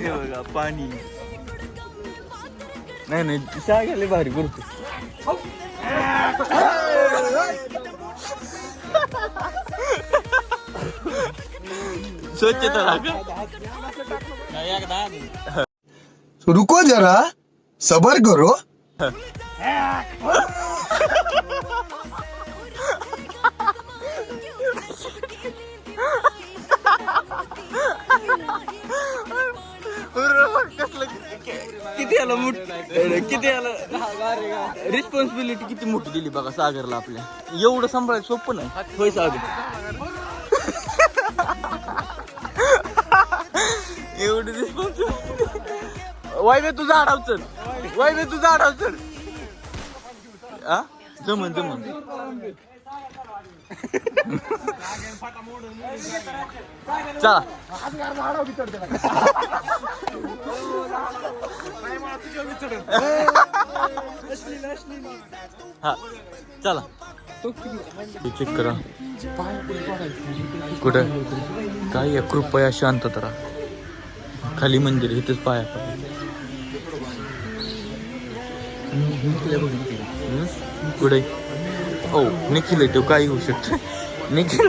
हे बघा पाणी. नाही नाही शाळेला भारी करतो. स्वच्छता राखा. रुको जरा सबर करो. किती याला किती याला रिस्पॉन्सिबिलिटी किती मोठी दिली बघा सागरला आपल्या. एवढं सांभाळायचं सोपं नाही. होय सागर. एवढी रिस्पॉन्सिबिलिटी. वायवे तुझा आडाव चल. वायवे तुझा आडाव चल. हा जमन जमन. चला हा चला चेक करा कुठं काय. कृपया शांतता राहा. खाली मंदिर इथेच पाया कुठे. हो निखिल आहे तो. काही होऊ शकत. निखिल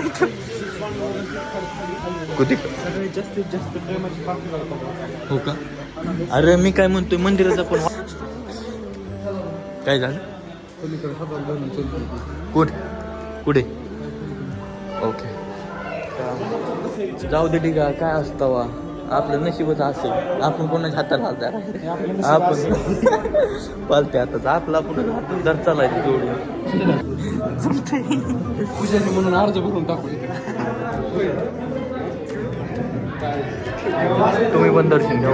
कुठे जास्तीत जास्त प्रेमाची पात्र. हो का. अरे मी काय म्हणतोय मंदिराचा पण काय झालं. कुठे कुठे. ओके जाऊ दे ठीक आहे. काय असतं वा आपलं नशीबच असेल. आपण कोणाच्या हाताला हात. आपण पालते हातात आपला आपण हातून धर चालायचं जोडून. पूजारी म्हणून अर्ज भरून टाकू. तुम्ही पण दर्शन घ्या.